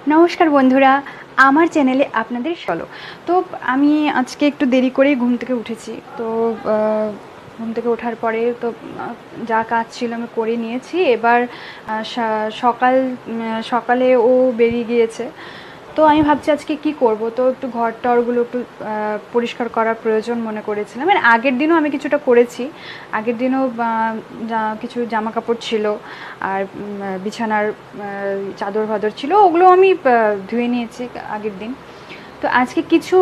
নমস্কার বন্ধুরা, আমার চ্যানেলে আপনাদের চলো। তো আমি আজকে একটু দেরি করেই ঘুম থেকে উঠেছি। তো ঘুম থেকে ওঠার পরে তো যা কাজ ছিল আমি করে নিয়েছি। এবার সকালে ও বেরিয়ে গিয়েছে। তো আমি ভাবছি আজকে কি করব, তো একটু ঘর টরগুলো একটু পরিষ্কার করার প্রয়োজন মনে করেছিলাম। মানে আগের দিনও আমি কিছুটা করেছি, আগের দিনও কিছু জামা কাপড় ছিল আর বিছানার চাদর ফাদর ছিল, ওগুলো আমি ধুয়ে নিয়েছি আগের দিন। তো আজকে কিছু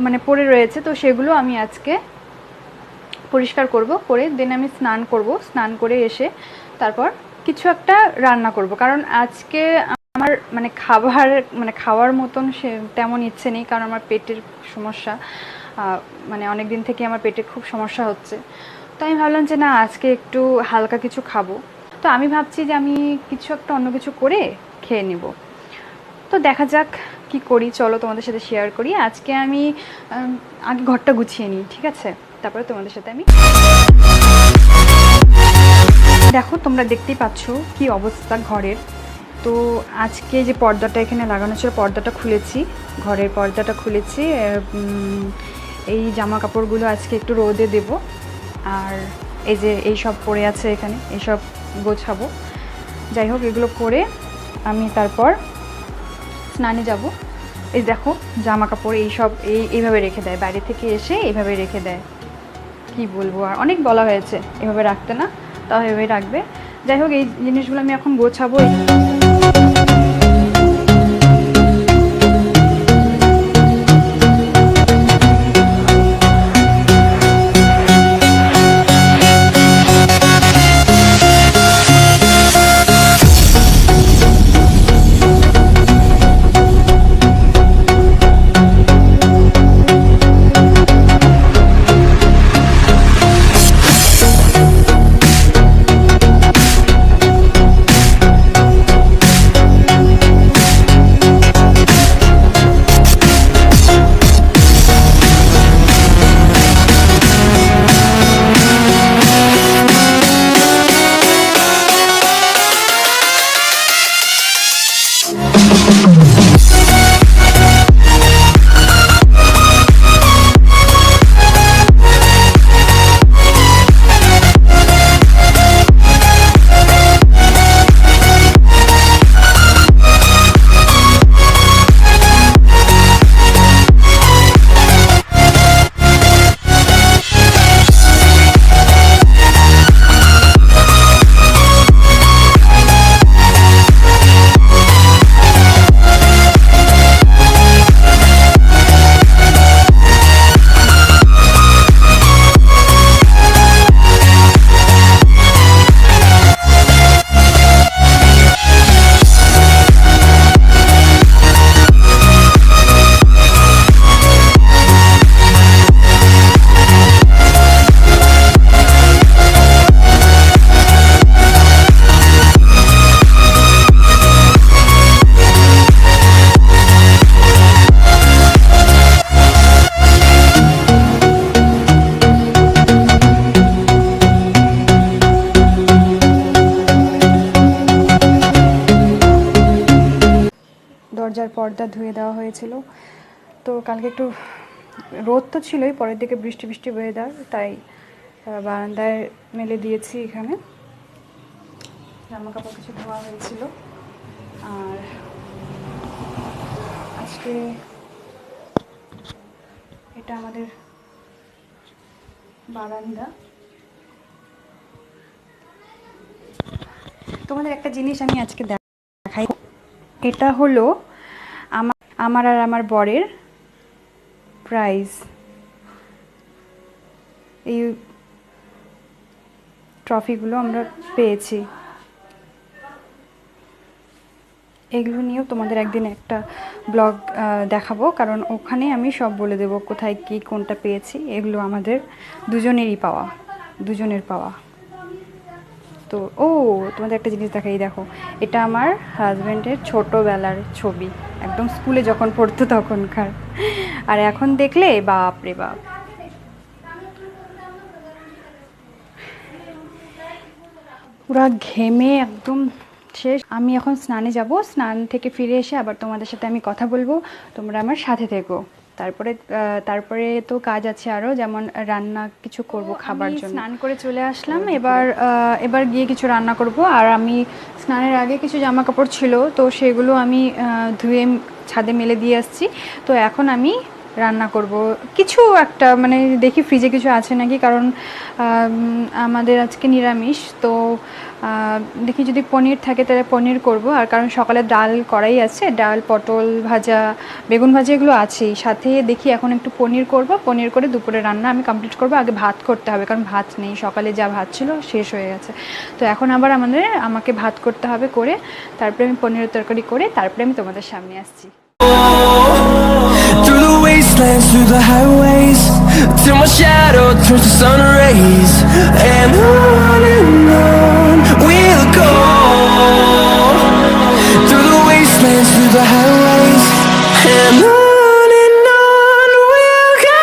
মানে পড়ে রয়েছে, তো সেগুলো আমি আজকে পরিষ্কার করব, করে দেন আমি স্নান করব, স্নান করে এসে তারপর কিছু একটা রান্না করব। কারণ আজকে আমার মানে খাওয়ার মতন সে তেমন ইচ্ছে নেই, কারণ আমার পেটের সমস্যা। মানে অনেক দিন থেকে আমার পেটে খুব সমস্যা হচ্ছে। তো আমি ভাবলাম যে না, আজকে একটু হালকা কিছু খাবো। তো আমি ভাবছি যে আমি কিছু একটা অন্য কিছু করে খেয়ে নিব। তো দেখা যাক কি করি, চলো তোমাদের সাথে শেয়ার করি। আজকে আমি আগে ঘরটা গুছিয়ে নিই, ঠিক আছে? তারপরে তোমাদের সাথে আমি দেখো, তোমরা দেখতেই পাচ্ছ কি অবস্থা ঘরের। তো আজকে যে পর্দাটা এখানে লাগানো ছিল, পর্দাটা খুলেছি, ঘরের পর্দাটা খুলেছি। এই জামা কাপড়গুলো আজকে একটু রোদে দেব। আর এই যে এই সব পড়ে আছে এখানে, এইসব গোছাবো। যাই হোক, এগুলো করে আমি তারপর স্নানে যাব। এই দেখো জামা কাপড় এইসব এইভাবে রেখে দেয়, বাইরে থেকে এসে এইভাবে রেখে দেয়। কি বলবো, আর অনেক বলা হয়েছে এভাবে রাখতে না, তাও এভাবে রাখবে। যাই হোক, এই জিনিসগুলো আমি এখন গোছাবো। দরজার পর্দা ধুয়ে দেওয়া হয়েছিল। তো কালকে একটু রোদ তো ছিলই, পরের দিকে বৃষ্টি বৃষ্টি ওয়েদার, তাই বারান্দায় মেলে দিয়েছি। এখানে জামা কাপড় কিছু ধোয়া হয়েছিল। আর আজকে এটা আমাদের বারান্দা। তোমাদের একটা জিনিস আমি আজকে দেখাই। এটা হলো আমার আর আমার বরের প্রাইজ। এই ট্রফিগুলো আমরা পেয়েছি। এগুলো নিয়েও তোমাদের একদিন একটা ব্লগ দেখাবো, কারণ ওখানে আমি সব বলে দেবো কোথায় কি কোনটা পেয়েছি। এগুলো আমাদের দুজনেরই পাওয়া, দুজনের পাওয়া। তো তোমাদের একটা জিনিস দেখাই, দেখো, এটা আমার হাজব্যান্ডের ছোটোবেলার ছবি, একদম স্কুলে যখন পড়তো তখনকার। আর এখন দেখলে বাপ রে বাপ, পুরা ঘেমে একদম শেষ, আমি এখন স্নানে যাব। স্নান থেকে ফিরে এসে আবার তোমাদের সাথে আমি কথা বলবো, তোমরা আমার সাথে থেকো। তারপরে তো কাজ আছে আরও, যেমন রান্না কিছু করব খাবার জন্য। স্নান করে চলে আসলাম, এবার গিয়ে কিছু রান্না করব। আর আমি স্নানের আগে কিছু জামা কাপড় ছিল, তো সেগুলো আমি ধুয়ে ছাদে মেলে দিয়ে আসছি। তো এখন আমি রান্না করব কিছু একটা, মানে দেখি ফ্রিজে কিছু আছে নাকি, কারণ আমাদের আজকে নিরামিষ। তো দেখি যদি পনির থাকে তাহলে পনির করব। আর কারণ সকালে ডাল করাই আছে, ডাল, পটল ভাজা, বেগুন ভাজা এগুলো আছেই। সাথে দেখি এখন একটু পনির করব, পনির করে দুপুরে রান্না আমি কমপ্লিট করব। আগে ভাত করতে হবে, কারণ ভাত নেই, সকালে যা ভাত ছিল শেষ হয়ে গেছে। তো এখন আবার আমাকে ভাত করতে হবে, করে তারপরে আমি পনিরের তরকারি করে তারপরে আমি তোমাদের সামনে আসছি। Through the wastelands, through the highways, till my shadow turns to sun rays. And on we'll go. Through the wastelands, through the highways, and on we'll go.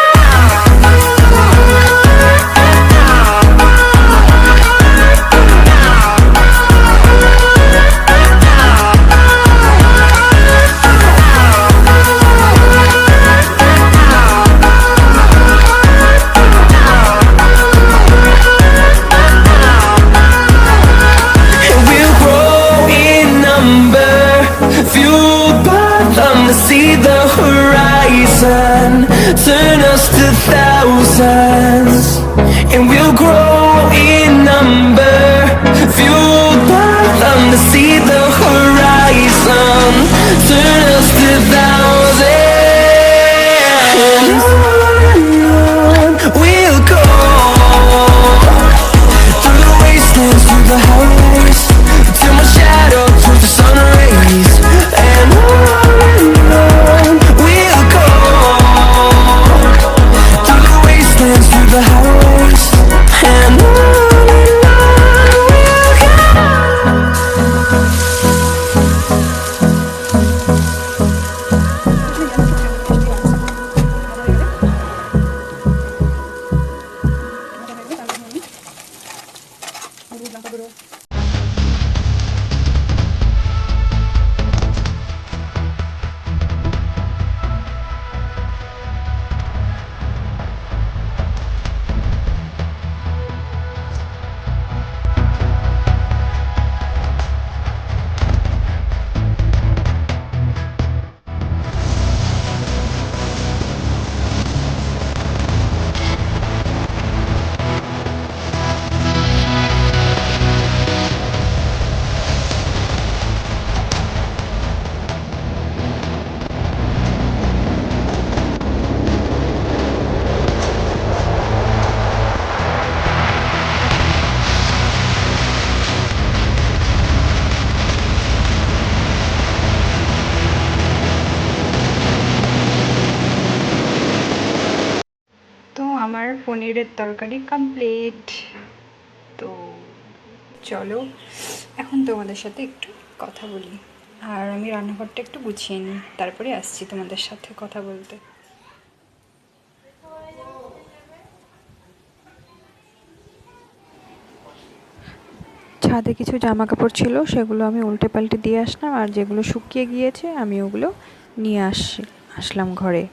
And we'll grow in number, fueled by them to see the horizon, turn us to thousands. And we'll grow in number, fueled by them to see the horizon, turn us to thousands. On we'll go. Through the wastelands, through the highways, till my shadow turns to sun rays. And on we'll go. Through the wastelands, through the highways, and on we'll তো আমার পনিরের তরকারি complete. তো চলো এখন তোমাদের সাথে একটু কথা বলি, আর আমি রান্নাঘরটা একটু গুছিয়ে নিই, তারপরে আসছি তোমাদের সাথে কথা বলতে। ছাদে কিছু জামা কাপড় ছিল, সেগুলো আমি উল্টে পাল্টে দিয়ে আসলাম, আর যেগুলো শুকিয়ে গিয়েছে আমি ওগুলো নিয়ে আসলাম ঘরে।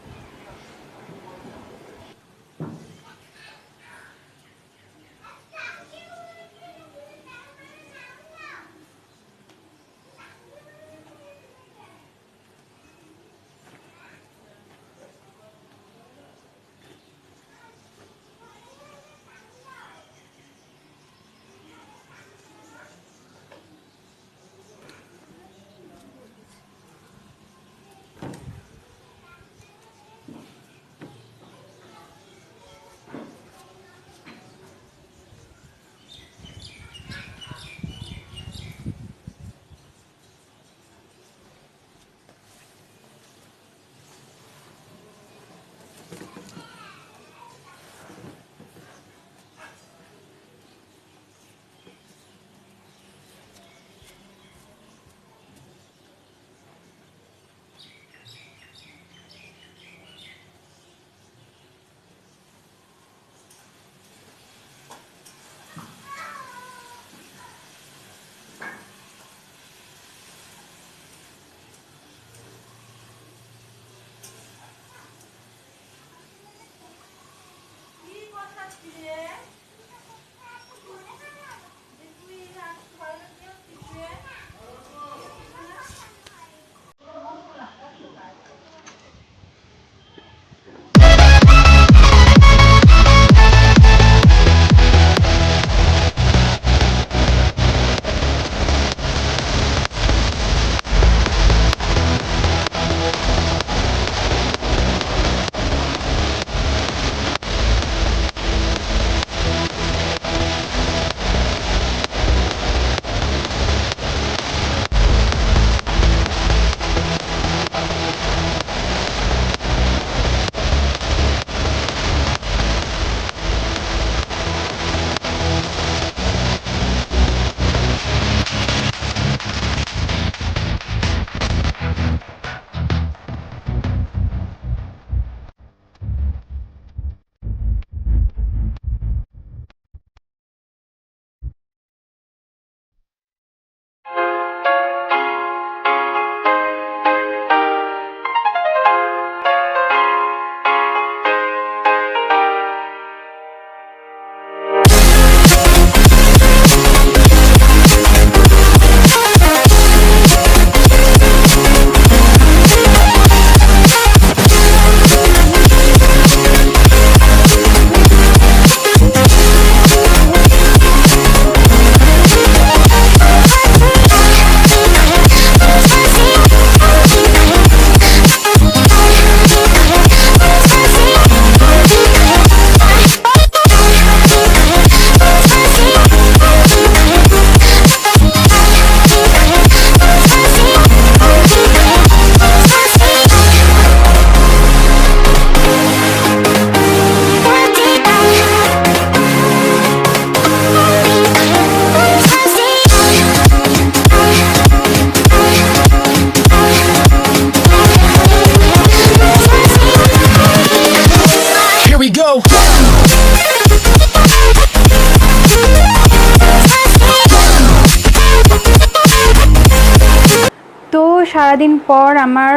সারাদিন পর আমার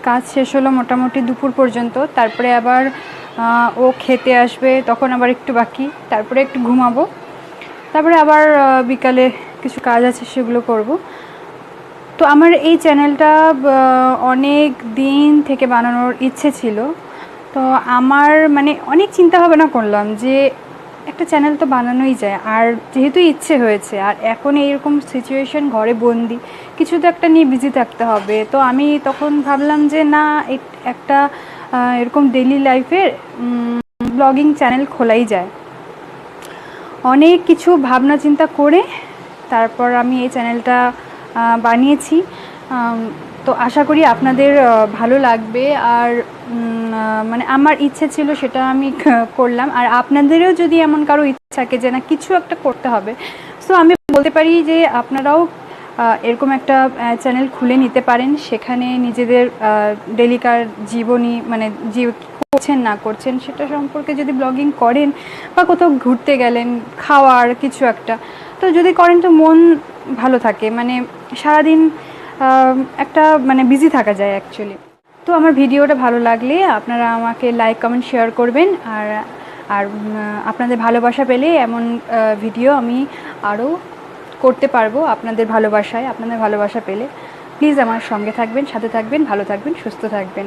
কাজ শেষ হলো মোটামুটি দুপুর পর্যন্ত। তারপরে আবার ও খেতে আসবে, তখন আবার একটু বাকি, তারপরে একটু ঘুমাবো, তারপরে আবার বিকালে কিছু কাজ আছে সেগুলো করব। তো আমার এই চ্যানেলটা অনেক দিন থেকে বানানোর ইচ্ছে ছিল। তো আমার মানে অনেক চিন্তা ভাবনা করলাম যে একটা চ্যানেল তো বানানোই যায়, আর যেহেতু ইচ্ছে হয়েছে, আর এখন এইরকম সিচুয়েশন, ঘরে বন্দি, কিছু তো একটা নিয়ে বিজি থাকতে হবে। তো আমি তখন ভাবলাম যে না, একটা এরকম ডেইলি লাইফের ব্লগিং চ্যানেল খোলাই যায়। অনেক কিছু ভাবনা চিন্তা করে তারপর আমি এই চ্যানেলটা বানিয়েছি। তো আশা করি আপনাদের ভালো লাগবে। আর মানে আমার ইচ্ছে ছিল সেটা আমি করলাম। আর আপনাদেরও যদি এমন কারো ইচ্ছা থাকে যে না কিছু একটা করতে হবে, সো আমি বলতে পারি যে আপনারাও এরকম একটা চ্যানেল খুলে নিতে পারেন। সেখানে নিজেদের ডেলিকার জীবনী, মানে যে করছেন না করছেন সেটা সম্পর্কে যদি ব্লগিং করেন, বা কোথাও ঘুরতে গেলেন, খাওয়ার কিছু একটা, তো যদি করেন তো মন ভালো থাকে, মানে সারাদিন একটা মানে বিজি থাকা যায় অ্যাকচুয়ালি। তো আমার ভিডিওটা ভালো লাগলে আপনারা আমাকে লাইক, কমেন্ট, শেয়ার করবেন। আর আর আপনাদের ভালোবাসা পেলে এমন ভিডিও আমি আরও করতে পারবো আপনাদের ভালোবাসায়, আপনাদের ভালোবাসা পেলে। প্লিজ আমার সঙ্গে থাকবেন, সাথে থাকবেন, ভালো থাকবেন, সুস্থ থাকবেন।